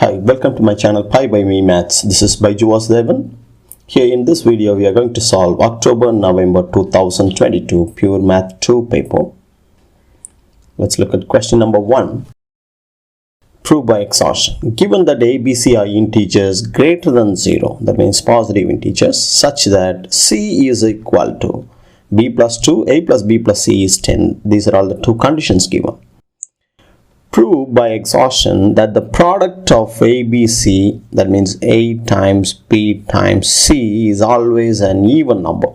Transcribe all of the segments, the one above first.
Hi, welcome to my channel pibyme Maths. This is Devan. Here in this video we are going to solve October-November 2022 Pure Math 2 paper. Let's look at question number 1. Prove by exhaustion. Given that ABC are integers greater than 0, that means positive integers, such that C is equal to B plus 2, A plus B plus C is 10. These are all the two conditions given. Prove by exhaustion that the product of ABC, that means A times B times C, is always an even number.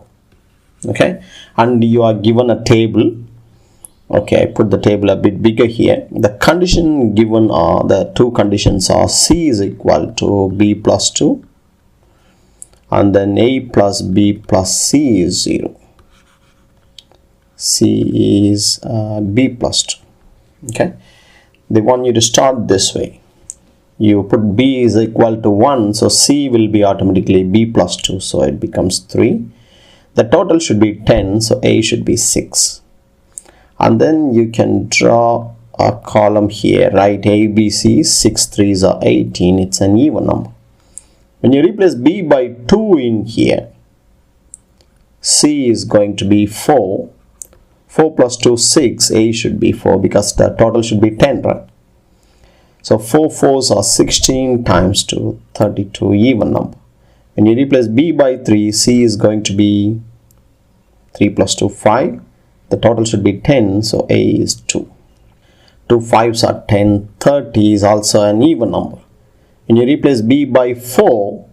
Okay, and you are given a table. Okay, I put the table a bit bigger here. The condition given are, the two conditions are C is equal to B plus 2 and then A plus B plus C is 0. C is B plus 2. Okay. They want you to start this way. You put B is equal to 1, so C will be automatically B plus 2, so it becomes 3. The total should be 10, so A should be 6. And then you can draw a column here, right? A, B, C, 6 3s are 18, it's an even number. When you replace B by 2 in here, C is going to be 4. 4 plus 2, 6, A should be 4 because the total should be 10, right? So 4 4s are 16 times 2, 32, even number. When you replace B by 3, C is going to be 3 plus 2, 5. The total should be 10, so A is 2. 2 5s are 10, 30 is also an even number. When you replace B by 4,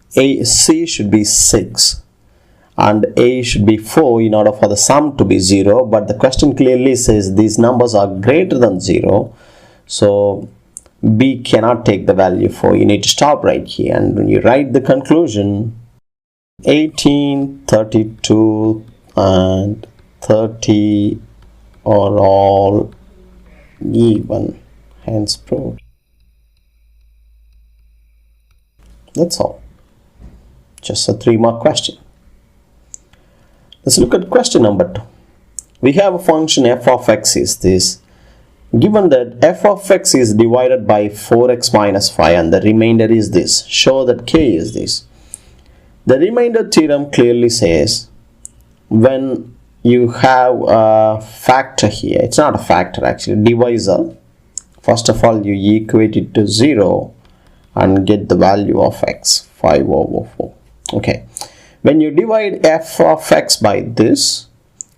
C should be 6. And A should be 4 in order for the sum to be 0, but the question clearly says these numbers are greater than 0, so B cannot take the value 4. You need to stop right here, and when you write the conclusion, 18, 32 and 30 are all even, hence proved. That's all. Just a 3-mark question. Let's look at question number 2. We have a function f of x is this. Given that f of x is divided by 4x minus 5 and the remainder is this, show that k is this. The remainder theorem clearly says when you have a factor here, it's not a factor actually, divisor, first of all you equate it to 0 and get the value of x, 5 over 4. Okay. When you divide f of x by this,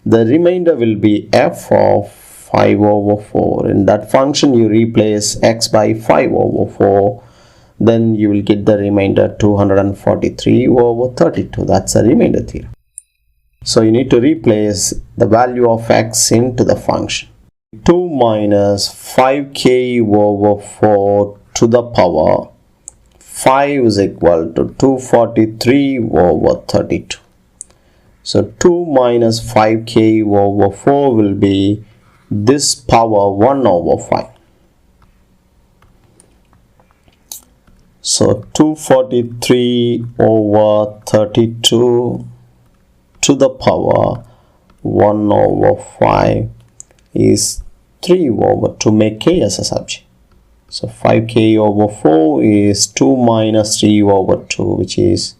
the remainder will be f of 5 over 4. In that function, you replace x by 5 over 4. Then you will get the remainder 243 over 32. That's a remainder theorem. So you need to replace the value of x into the function. 2 minus 5k over 4 to the power 5 is equal to 243 over 32. So 2 minus 5k over 4 will be this power 1 over 5. So 243 over 32 to the power 1 over 5 is 3 over, to make k as a subject. So 5k over 4 is 2 minus 3 over 2, which is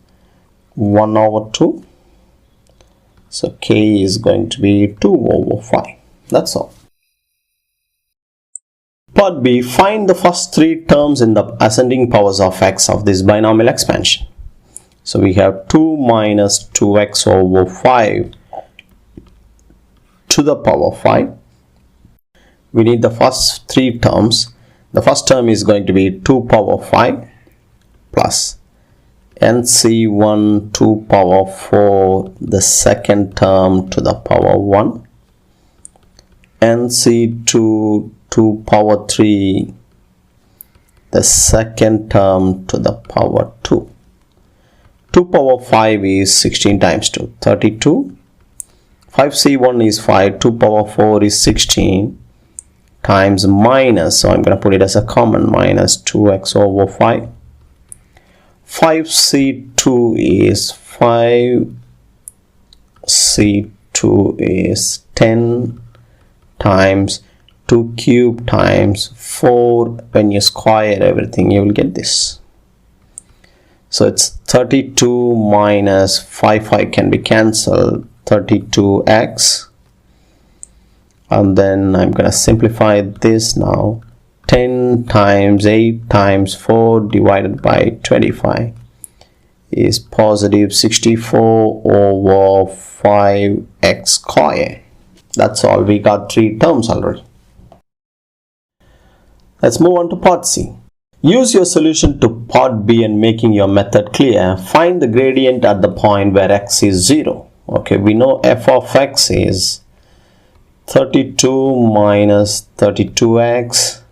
1 over 2. So k is going to be 2 over 5. That's all. Part B. Find the first 3 terms in the ascending powers of x of this binomial expansion. So we have 2 minus 2x over 5 to the power 5. We need the first 3 terms. The first term is going to be 2 power 5 plus NC1 2 power 4, the second term to the power 1, NC2 2 power 3, the second term to the power 2. 2 power 5 is 16 times 2, 32. 5C1 is 5, 2 power 4 is 16. Times minus, so I'm going to put it as a common, minus 2x over 5. 5c2 is 5, c2 is 10 times 2 cube times 4. When you square everything, you will get this. So it's 32 minus 5 can be cancelled, 32x, and then I'm gonna simplify this now. 10 times 8 times 4 divided by 25 is positive 64 over 5x square. That's all. We got 3 terms already. Let's move on to part C. Use your solution to part B and making your method clear. Find the gradient at the point where x is 0. Okay, we know f of x is 32 minus 32x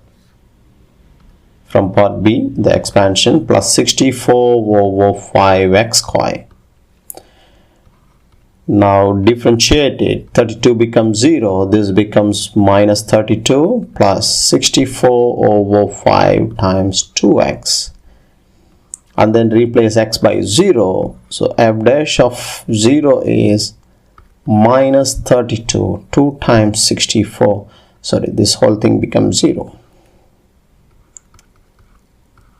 from part B, the expansion, plus 64 over 5x square. Now differentiate it. 32 becomes 0. This becomes minus 32 plus 64 over 5 times 2x. And then replace x by 0. So f dash of 0 is minus 32. 2 times 64. Sorry, this whole thing becomes 0.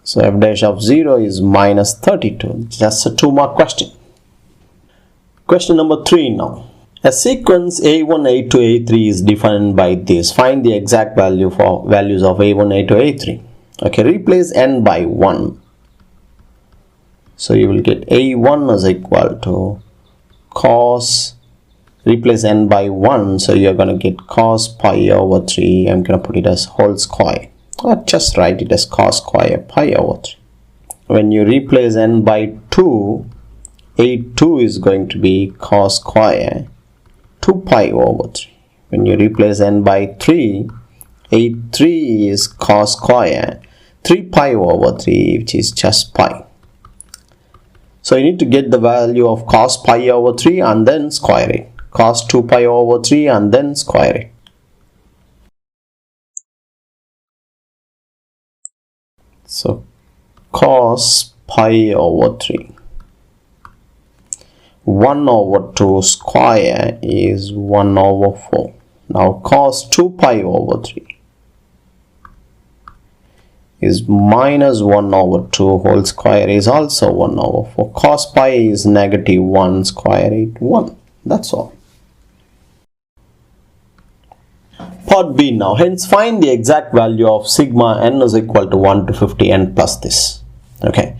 So f dash of 0 is minus 32. Just a 2-mark question. Question number 3 now. A sequence A1, A2, A3 is defined by this. Find the exact value for values of A1, A2, A3. Okay, replace n by 1. So you will get A1 is equal to cos, replace n by 1. So you're going to get cos pi over 3. I'm going to put it as whole square. Or just write it as cos square pi over 3. When you replace n by 2, A2 is going to be cos square 2 pi over 3. When you replace n by 3, A3 is cos square 3 pi over 3, which is just pi. So you need to get the value of cos pi over 3 and then square it. Cos 2 pi over 3 and then square it. So cos pi over 3. 1 over 2 square is 1 over 4. Now cos 2 pi over 3 is minus 1 over 2 whole square is also 1 over 4. Cos pi is negative 1 square root 1. That's all. Part B now. Hence find the exact value of sigma n is equal to 1 to 50 n plus this. Okay.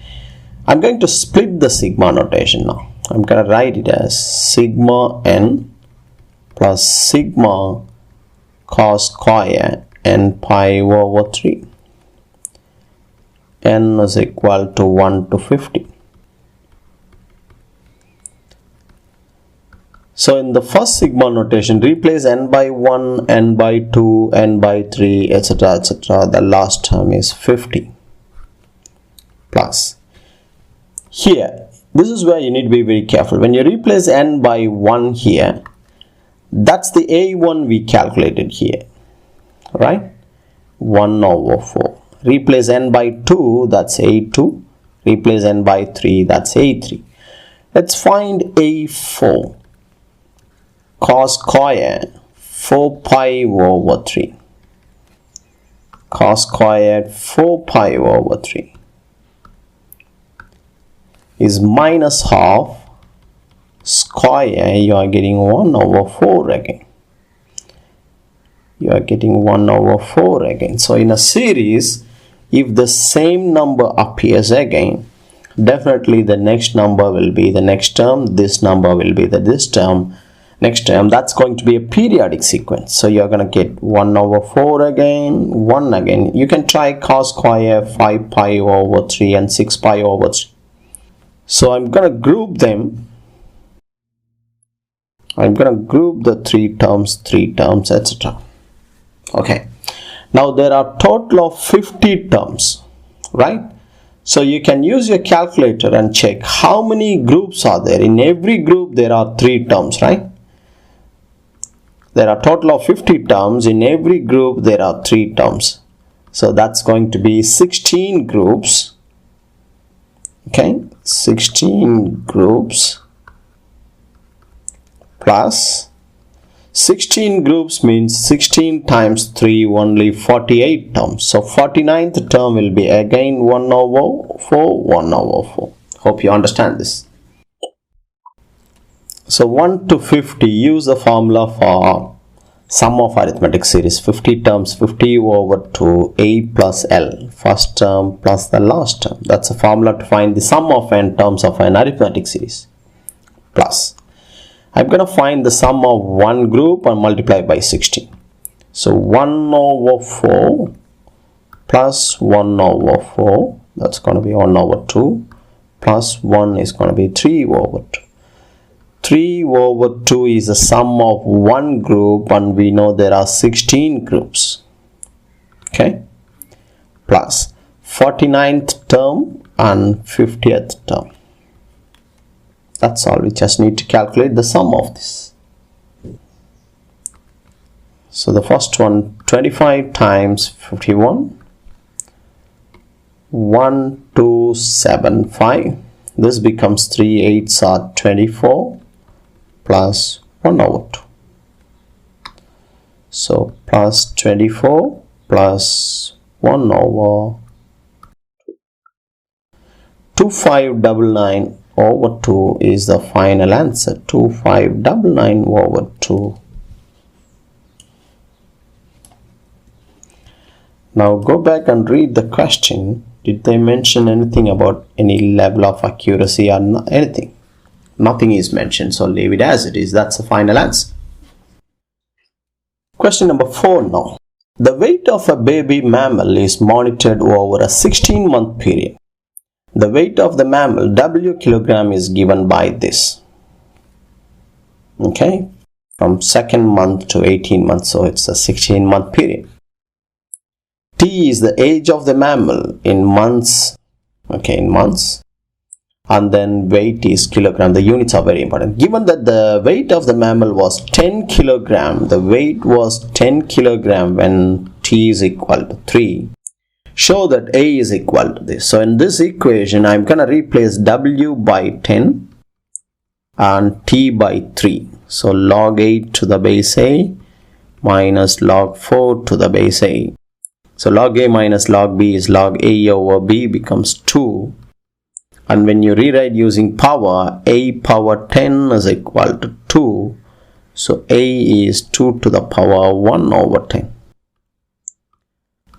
I'm going to split the sigma notation now. I'm going to write it as sigma n plus sigma cos square n pi over 3. N is equal to 1 to 50. So in the first sigma notation, replace n by 1, n by 2, n by 3, etc., etc. The last term is 50 plus. Here, this is where you need to be very careful. When you replace n by 1 here, that's the A1 we calculated here, right? 1 over 4. Replace n by 2, that's A2. Replace n by 3, that's A3. Let's find A4. Cos square 4 pi over 3. Cos squared 4 pi over 3 is minus half square. You are getting 1 over 4 again. You are getting 1 over 4 again. So in a series, if the same number appears again, definitely the next number will be the next term. This number will be this term. Next term, that's going to be a periodic sequence. So you're going to get 1 over 4 again, 1 again. You can try cos square 5 pi over 3 and 6 pi over 3. So I'm going to group them. I'm going to group the 3 terms, etc. Okay. Now there are total of 50 terms, right? So you can use your calculator and check how many groups are there. In every group there are 3 terms, right? There are total of 50 terms. In every group there are 3 terms. So that's going to be 16 groups. Okay, 16 groups plus 16 groups means 16 times 3, only 48 terms. So 49th term will be again 1 over 4, 1 over 4. Hope you understand this. So 1 to 50, use the formula for sum of arithmetic series. 50 terms, 50 over 2, A plus L. First term plus the last term. That's a formula to find the sum of n terms of an arithmetic series. Plus. I'm going to find the sum of one group and multiply by 16. So 1 over 4 plus 1 over 4, that's going to be 1 over 2, plus 1 is going to be 3 over 2. 3 over 2 is the sum of one group, and we know there are 16 groups. Okay? Plus 49th term and 50th term. That's all. We just need to calculate the sum of this. So the first one, 25 times 51, 1275. This becomes 3 8s are 24 plus 1 over 2. So plus 24 plus 1 over 2599 over 2 is the final answer. 2599 over 2. Now go back and read the question. Did they mention anything about any level of accuracy or anything? Nothing is mentioned, so leave it as it is. That's the final answer. Question number 4 now. The weight of a baby mammal is monitored over a 16-month period. The weight of the mammal, W kilogram, is given by this. Okay, from 2nd month to 18 months, so it's a 16-month period. T is the age of the mammal in months. Okay, in months. And then weight is kilogram. The units are very important. Given that the weight of the mammal was 10 kilogram, the weight was 10 kilogram when T is equal to 3. Show that A is equal to this. So in this equation, I'm going to replace W by 10 and T by 3. So log 8 to the base A minus log 4 to the base A. So log A minus log B is log A over B becomes 2. And when you rewrite using power, A power 10 is equal to 2. So A is 2 to the power 1 over 10.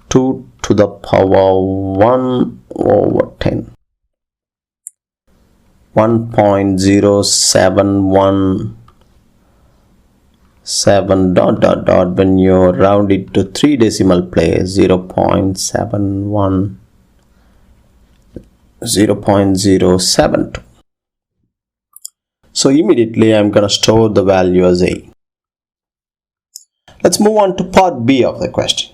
2 to the power 1 over 10. 1.0717 dot dot dot. When you round it to 3 decimal place, 0.072. So immediately I'm going to store the value as A. Let's move on to part B of the question.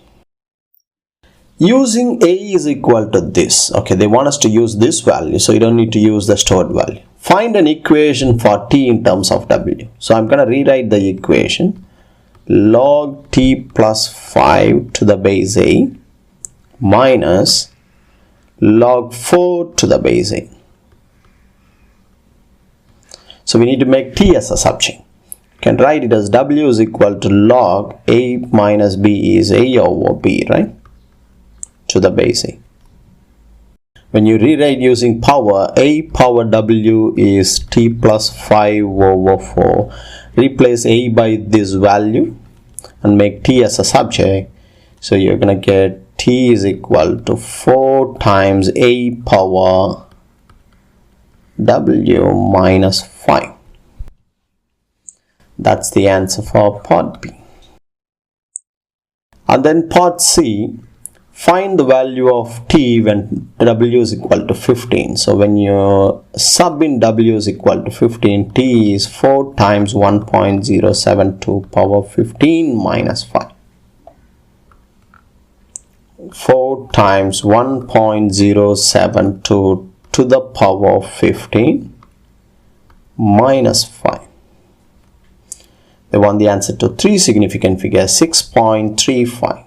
Using A is equal to this. Okay, they want us to use this value, so you don't need to use the stored value. Find an equation for T in terms of W. So I'm going to rewrite the equation. Log T plus 5 to the base A minus log 4 to the base A. So we need to make T as a subchain. You can write it as W is equal to log A minus B is A over B, right? To the base A. When you rewrite using power, A power W is T plus 5 over 4. Replace A by this value and make T as a subject. So you're going to get T is equal to 4 times A power W minus 5. That's the answer for part B. And then part C, find the value of T when W is equal to 15. So when you sub in W is equal to 15, T is 4 times 1.072 power 15 minus 5. 4 times 1.072 to the power 15 minus 5. They want the answer to 3 significant figures, 6.35.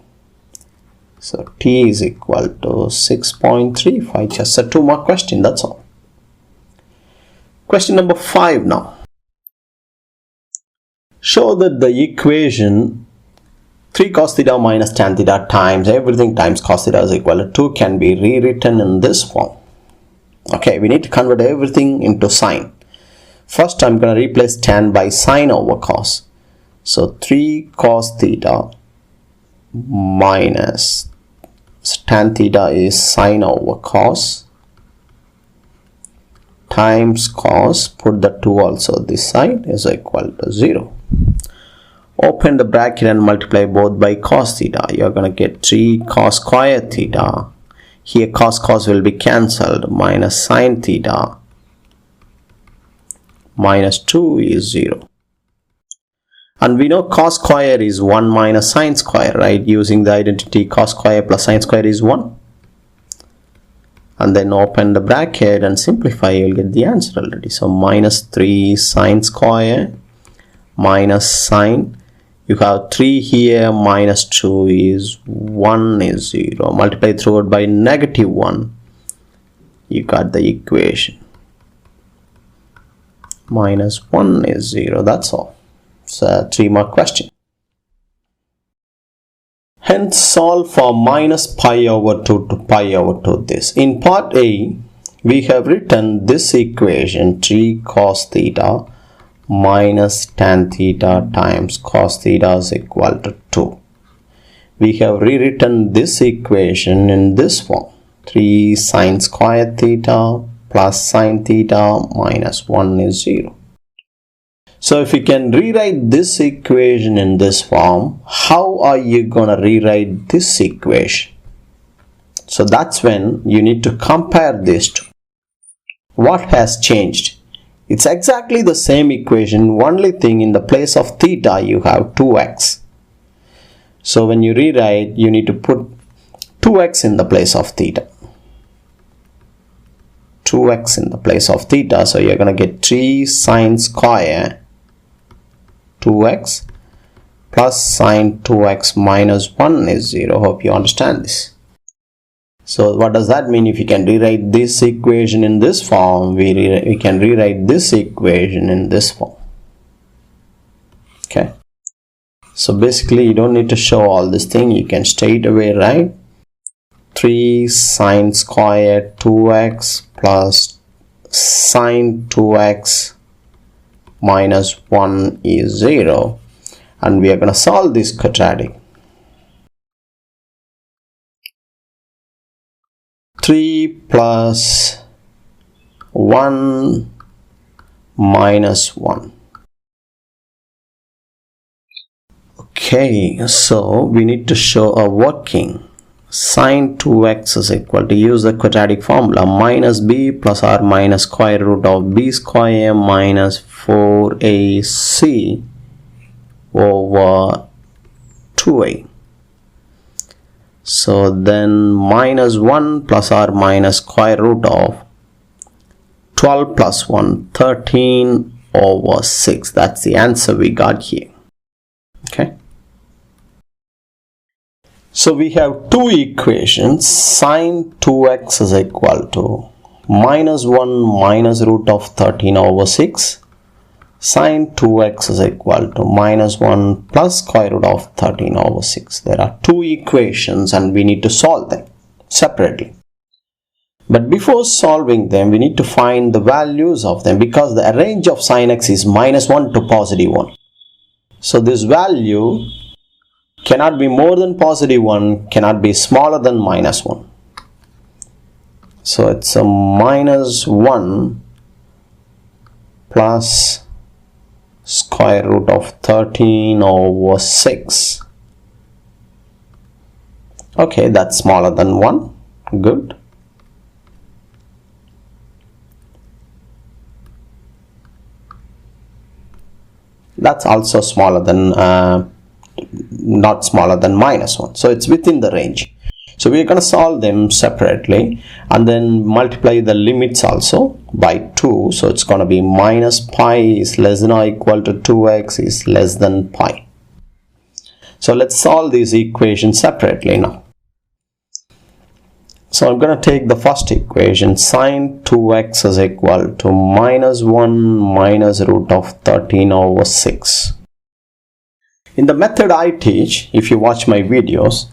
So T is equal to 6.35. Just a 2 mark question, that's all. Question number 5 now. show that the equation 3 cos theta minus tan theta times everything times cos theta is equal to 2 can be rewritten in this form. Okay, we need to convert everything into sine. First, I'm going to replace tan by sine over cos. So 3 cos theta minus tan theta is sine over cos times cos, put the 2 also this side, is equal to 0. Open the bracket and multiply both by cos theta. You're going to get 3 cos square theta. Here cos will be cancelled, minus sine theta minus 2 is 0. And we know cos square is 1 minus sine square, right? Using the identity cos square plus sine square is 1. And then open the bracket and simplify, you'll get the answer already. So minus 3 sine square minus sine. You have 3 here, minus 2 is 1 is 0. Multiply through it by negative 1. You got the equation. Minus 1 is 0. That's all. So 3-mark question. Hence solve for minus pi over 2 to pi over 2 this. In part A, we have written this equation 3 cos theta minus tan theta times cos theta is equal to 2. We have rewritten this equation in this form. 3 sine square theta plus sine theta minus 1 is 0. So if you can rewrite this equation in this form, how are you going to rewrite this equation? So that's when you need to compare these two. What has changed? It's exactly the same equation, only thing in the place of theta you have 2x. So when you rewrite, you need to put 2x in the place of theta. 2x in the place of theta, so you're going to get 3 sine square 2x plus sine 2x minus 1 is 0. Hope you understand this. So what does that mean? If you can rewrite this equation in this form, we can rewrite this equation in this form. Okay. So basically you don't need to show all this thing. You can straight away write 3 sine square 2x plus sine 2x minus 1 is 0, and we are going to solve this quadratic. 3 plus 1 minus 1. Okay, so we need to show a working. Sine 2x is equal to, use the quadratic formula, minus b plus r minus square root of b square minus 4ac over 2a. So then minus 1 plus r minus square root of 12 plus 1, 13 over 6. That's the answer we got here. Okay. So we have two equations. Sine 2x is equal to minus 1 minus root of 13 over 6. Sine 2x is equal to minus 1 plus square root of 13 over 6. There are two equations and we need to solve them separately. But before solving them, we need to find the values of them, because the range of sine x is minus 1 to positive 1. So this value cannot be more than positive 1, cannot be smaller than minus 1. So it's a minus 1 plus square root of 13 over 6. Okay, that's smaller than 1. Good. That's also smaller than not smaller than minus 1. So it's within the range. So we're going to solve them separately and then multiply the limits also by 2. So it's going to be minus pi is less than or equal to 2x is less than pi. So let's solve these equations separately now. So I'm going to take the first equation. Sine 2x is equal to minus 1 minus root of 13 over 6. In the method I teach, if you watch my videos,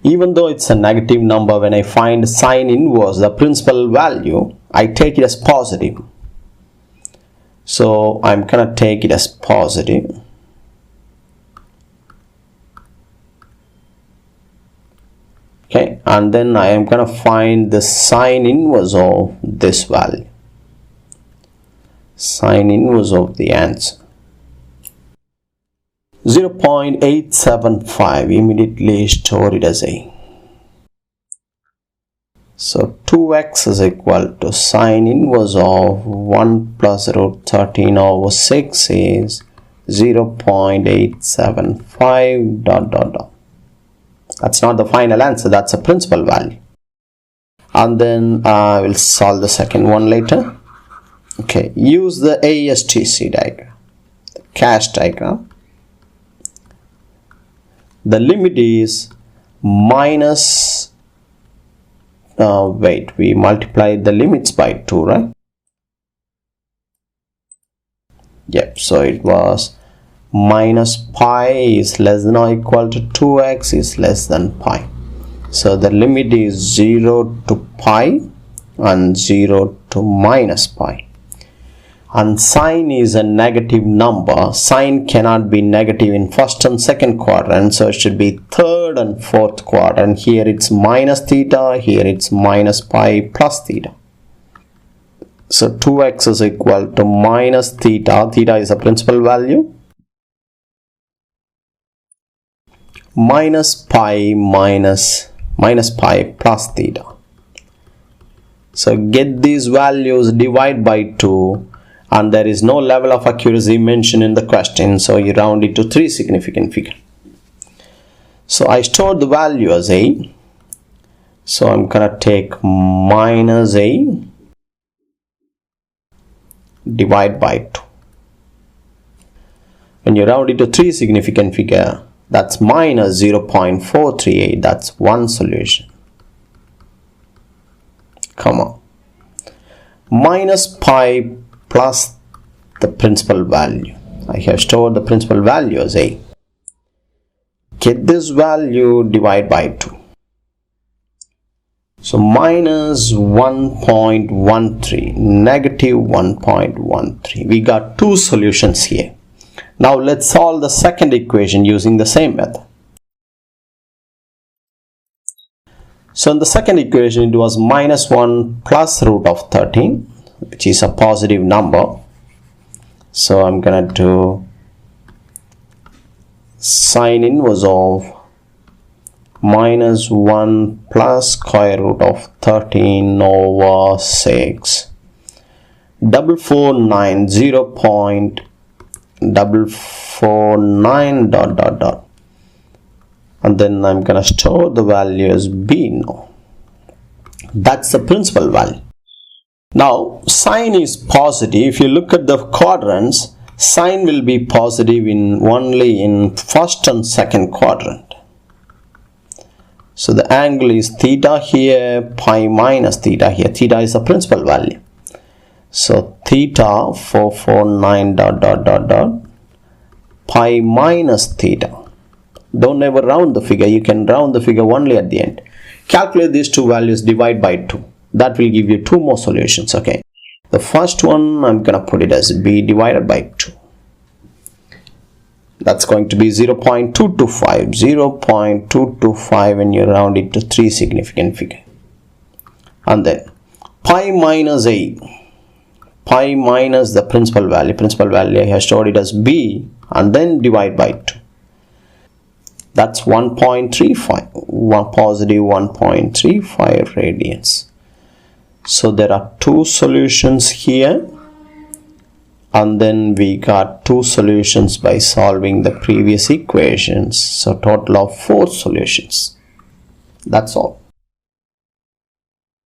even though it's a negative number, when I find sine inverse, the principal value, I take it as positive. So I'm gonna take it as positive. Okay, and then I am gonna find the sine inverse of this value. Sine inverse of the answer. 0.875, immediately store it as A. So 2x is equal to sine inverse of 1 plus root 13 over 6 is 0.875 dot dot dot. That's not the final answer, that's a principal value. And then I will solve the second one later. Okay, use the ASTC diagram, the cache diagram. The limit is minus, we multiplied the limits by 2, right? Yep, so it was minus pi is less than or equal to 2x is less than pi. So the limit is 0 to pi and 0 to minus pi. And sine is a negative number. Sine cannot be negative in first and second quadrant, so it should be third and fourth quadrant. Here it's minus theta, here it's minus pi plus theta. So 2x is equal to minus theta. Theta is a principal value. Minus pi minus pi plus theta. So get these values, divide by 2. And there is no level of accuracy mentioned in the question, so you round it to 3 significant figure. So I stored the value as A, so I'm gonna take minus A divide by 2. When you round it to 3 significant figure, that's minus 0.438. That's one solution. Come on. Minus pi plus the principal value. I have stored the principal value as A. Get this value, divide by 2. So minus 1.13, negative 1.13. We got 2 solutions here. Now let's solve the second equation using the same method. So in the second equation, it was minus 1 plus root of 13, which is a positive number. So I'm gonna do sine inverse of minus 1 plus square root of 13 over 6. 449, 0.449 dot dot dot. And then I'm gonna store the value as B now. That's the principal value. Now sine is positive. If you look at the quadrants, sine will be positive only in first and second quadrant. So the angle is theta here, pi minus theta here. Theta is the principal value. So theta 449 dot dot dot dot pi minus theta. Don't ever round the figure. You can round the figure only at the end. Calculate these two values, divide by 2. That will give you 2 more solutions. Okay. The first one, I'm gonna put it as B divided by 2. That's going to be 0.225. 0.225 when you round it to 3 significant figure. And then pi minus A. Pi minus the principal value. Principal value I have stored it as B and then divide by 2. That's 1.35, positive 1.35 radians. So there are 2 solutions here, and then we got 2 solutions by solving the previous equations. So total of 4 solutions. That's all.